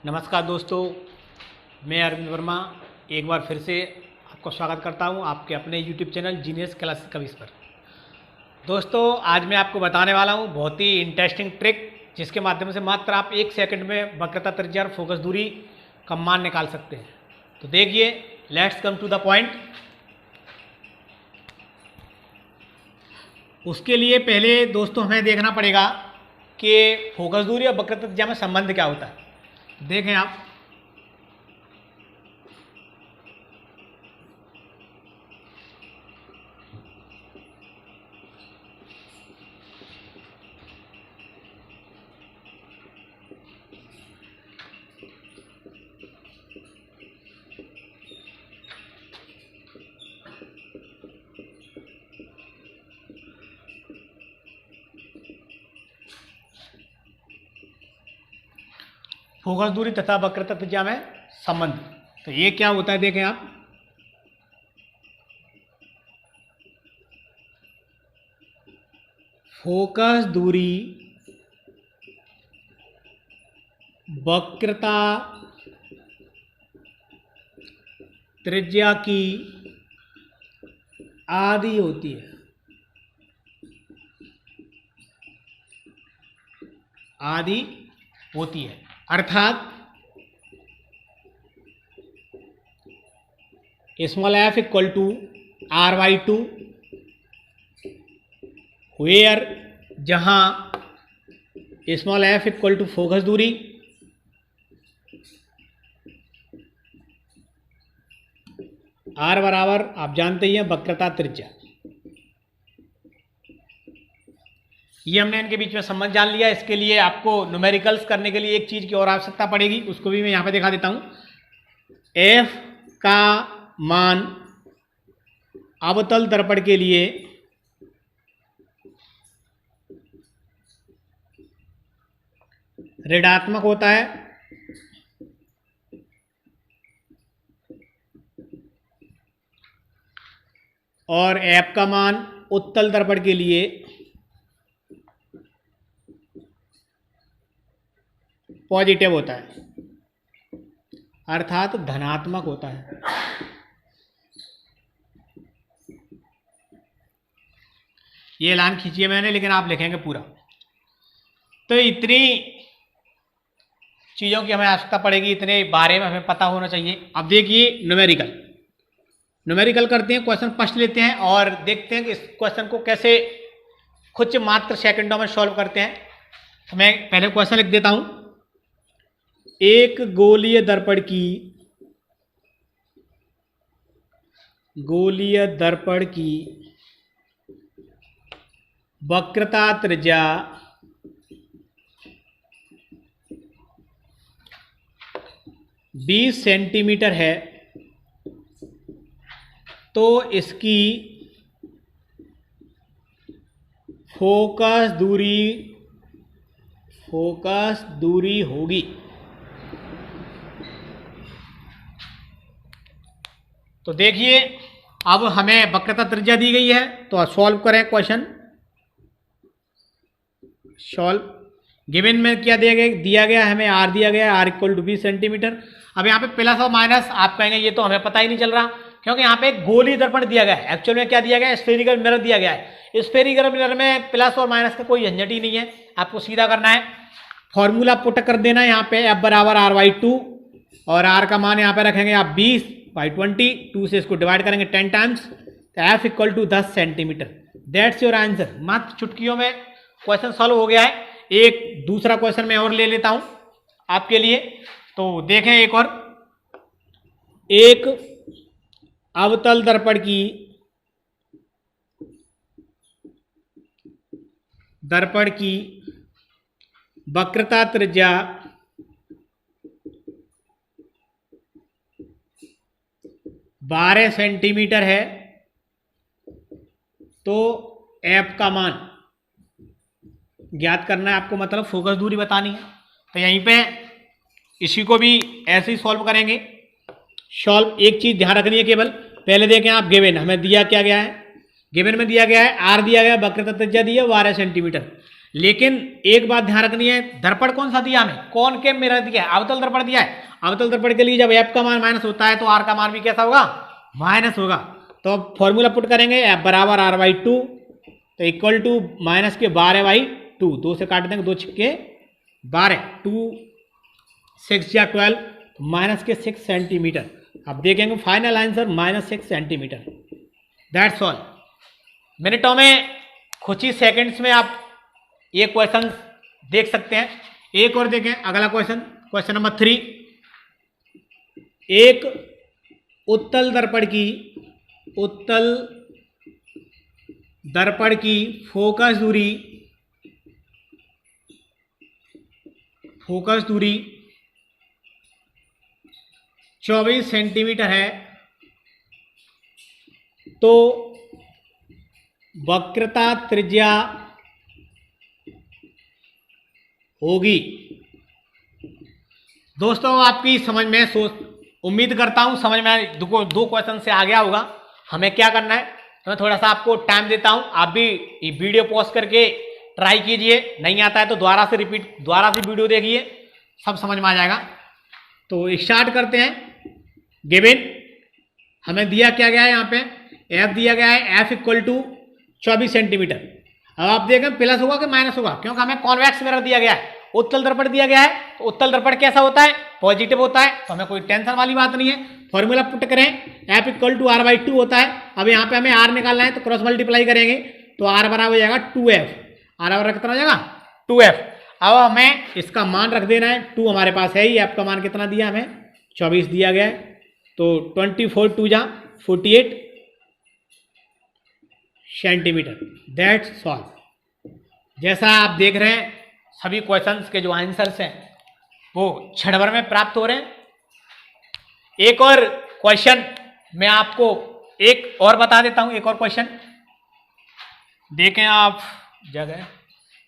नमस्कार दोस्तों, मैं अरविंद वर्मा एक बार फिर से आपको स्वागत करता हूं आपके अपने YouTube चैनल जीनियस क्लासेस कविस पर। दोस्तों, आज मैं आपको बताने वाला हूं बहुत ही इंटरेस्टिंग ट्रिक, जिसके माध्यम से मात्र आप 1 सेकंड में वक्रता, त्रिज्या और फोकस दूरी का मान निकाल सकते हैं। तो देखिए, let's come to the point. उसके लिए पहले दोस्तों हमें देखना पड़ेगा कि फोकस दूरी और वक्रता त्रिज्या में संबंध क्या होता है। देखें आप, फोकस दूरी तथा वक्रता त्रिज्या में संबंध। तो ये क्या होता है, देखें आप। फोकस दूरी वक्रता त्रिज्या की आधी होती है। आधी होती है अर्थात small F equal to r/2, where जहां small F equal to focus दूरी, r बराबर आप जानते ही हैं वक्रता त्रिज्या। ये हमने इनके बीच में संबंध जान लिया। इसके लिए आपको न्यूमेरिकल्स करने के लिए एक चीज की और आवश्यकता पड़ेगी, उसको भी मैं यहां पे दिखा देता हूं। f का मान अवतल दर्पण के लिए ऋणात्मक होता है और f का मान उत्तल दर्पण के लिए पॉजिटिव होता है, अर्थात धनात्मक होता है। ये लाइन खींची है मैंने, लेकिन आप लिखेंगे पूरा। तो इतनी चीज़ों की हमें आवश्यकता पड़ेगी, इतने बारे में हमें पता होना चाहिए। अब देखिए, न्यूमेरिकल करते हैं। क्वेश्चन फर्स्ट लेते हैं और देखते हैं कि इस क्वेश्चन को कैसे कुछ मात्र सेकंडों में सॉल्व करते हैं। तो मैं पहले क्वेश्चन लिख देता हूं। एक गोलीय दर्पण की वक्रता त्रिज्या 20 सेंटीमीटर है, तो इसकी फोकस दूरी होगी। तो देखिए, अब हमें वक्रता त्रिज्या दी गई है, तो सॉल्व करें क्वेश्चन। सॉल्व। गिवन में क्या दिया गया हमें r दिया गया, r इक्वल टू 20 सेंटीमीटर। अब यहाँ पे प्लस और माइनस आप कहेंगे ये तो हमें पता ही नहीं चल रहा, क्योंकि यहाँ पे एक गोलीय दर्पण दिया गया है। एक्चुअल में क्या दिया गया है, स्फेरिकल मिरर दिया गया है। स्फेरिकल मिरर में प्लस और माइनस का कोई झंझट ही नहीं है, आपको सीधा करना है। फॉर्मूला पुट कर देना है यहाँ पे, f बराबर r/2 और r का मान यहाँ पे रखेंगे आप 20/20, 2 से इसको डिवाइड करेंगे 10 टाइम्स, तो f equal to 10 centimetre. That's your answer. मात्र चुटकियों में क्वेश्चन सॉल्व हो गया है। एक दूसरा क्वेश्चन मैं और ले लेता हूं आपके लिए। तो देखें, एक और। एक अवतल दर्पण की वक्रता त्रिज्या 12 सेंटीमीटर है, तो f का मान ज्ञात करना है आपको, मतलब फोकस दूरी बतानी है। तो यहीं पे इसी को भी ऐसे ही सॉल्व करेंगे। सॉल्व, एक चीज ध्यान रखनी है केवल, पहले देखें आप गिवन हमें दिया क्या गया है। गिवन में दिया गया है r दिया गया, वक्रता त्रिज्या दी है 12 सेंटीमीटर। लेकिन एक बात ध्यान रखनी है, दर्पण कौन सा दिया हमें, कॉनकेव मिरर दिया है, अवतल दर्पण दिया है। अवतल दर्पण के लिए जब एफ का मान माइनस होता है तो आर का मान भी कैसा होगा, माइनस होगा। तो अब फॉर्मूला पुट करेंगे, एफ बराबर आर बाई टू, तो इक्वल टू माइनस के 12/2, 2 से काट देंगे, 2 छिक्के 12, 2 6 या 12, माइनस के 6 सेंटीमीटर। अब देखेंगे final answer -6 centimetre. That's all. मिनटों में कुछ ही सेकंड्स में आप ये क्वेश्चन देख सकते हैं। एक और देखें अगला क्वेश्चन, क्वेश्चन नंबर 3। एक उत्तल दर्पण की फोकस दूरी 24 सेंटीमीटर है, तो वक्रता त्रिज्या होगी। दोस्तों आपकी समझ में उम्मीद करता हूं समझ में दो क्वेश्चन से आ गया होगा। हमें क्या करना है, तो मैं थोड़ा सा आपको टाइम देता हूं, आप भी ये वीडियो पॉज करके ट्राई कीजिए, नहीं आता है तो दोबारा से वीडियो देखिए, सब समझ में आ जाएगा। तो स्टार्ट करते हैं। गिवन हमें दिया क्या गया है, यहाँ पे एफ दिया गया है, एफ इक्वल टू 24 सेंटीमीटर। अब आप देखें प्लस होगा कि माइनस होगा, क्योंकि हमें कॉन्वेक्स मिरर दिया गया है, उत्तल दर्पण दिया गया है। तो उत्तल दर्पण कैसा होता है, पॉजिटिव होता है, तो हमें कोई टेंशन वाली बात नहीं है। फॉर्मूला पुट करें, F equal to R by two होता है। अब यहाँ पे हमें आर निकालना है, तो क्रॉस मल्टीप्लाई करेंगे, तो आर बराबर हो जाएगा 2f। आर बराबर कितना हो जाएगा 2f। अब हमें इसका मान रख देना है, 2 हमारे पास है ही, एफ का मान कितना दिया हमें 24 दिया गया है, तो 24 2 जा 48 सेंटीमीटर। That's all. जैसा आप देख रहे हैं सभी क्वेश्चंस के जो आंसर्स हैं वो क्षण भर में प्राप्त हो रहे हैं। एक और क्वेश्चन मैं आपको एक और बता देता हूं, एक और क्वेश्चन देखें आप जगह,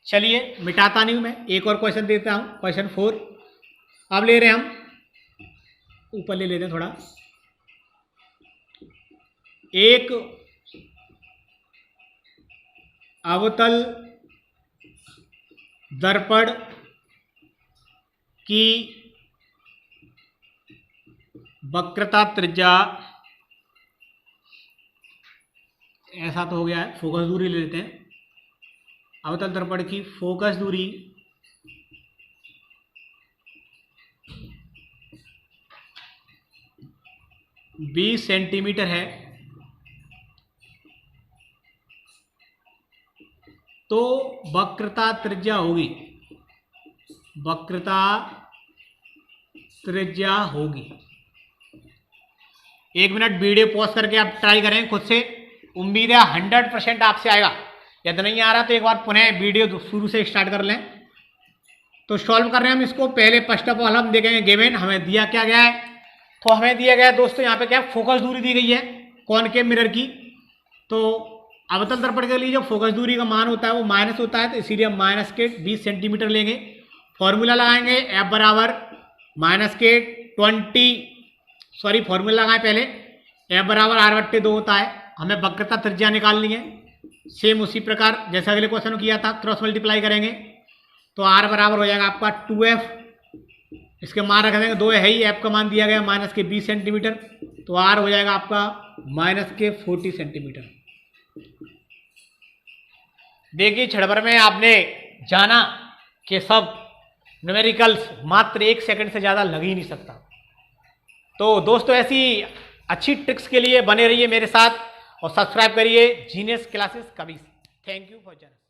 चलिए मिटाता नहीं हूं मैं, एक और क्वेश्चन देता हूं, क्वेश्चन 4। अब ले रहे हैं हम, ऊपर ले लेते हैं थोड़ा। एक अवतल दर्पण की वक्रता त्रिज्या, ऐसा तो हो गया है, फोकस दूरी ले लेते हैं। अवतल दर्पण की फोकस दूरी 20 सेंटीमीटर है, तो वक्रता त्रिज्या होगी, एक मिनट वीडियो पॉज करके आप ट्राई करें खुद से, उम्मीद है 100% आपसे आएगा। यदि नहीं आ रहा तो एक बार पुनः वीडियो शुरू से स्टार्ट कर लें। तो सॉल्व कर रहे हैं हम इसको। पहले फर्स्ट ऑफ ऑल हम देखेंगे गिवन हमें दिया क्या गया है। तो हमें दिया गया है दोस्तों, यहाँ पे क्या फोकस दूरी दी गई है कॉनकेव मिरर की। तो अवतल दर्पण के लिए जो फोकस दूरी का मान होता है वो माइनस होता है, तो इसीलिए हम माइनस के 20 सेंटीमीटर लेंगे। फॉर्मूला लगाएंगे, एफ बराबर माइनस के 20 फॉर्मूला लगाएं पहले, एफ बराबर r/2 होता है। हमें वक्रता त्रिज्या निकालनी है, सेम उसी प्रकार जैसा अगले क्वेश्चन में किया था, क्रॉस मल्टीप्लाई करेंगे, तो r बराबर हो जाएगा आपका 2f। इसके मान रख देंगे, 2 है ही, एफ का मान दिया गया माइनस के 20 सेंटीमीटर, तो r हो जाएगा आपका माइनस के 40 सेंटीमीटर। देखिए क्षण भर में आपने जाना कि सब न्यूमेरिकल्स मात्र 1 सेकंड से ज़्यादा लग ही नहीं सकता। तो दोस्तों ऐसी अच्छी ट्रिक्स के लिए बने रहिए मेरे साथ और सब्सक्राइब करिए जीनियस क्लासेस कभी। Thank you for joining.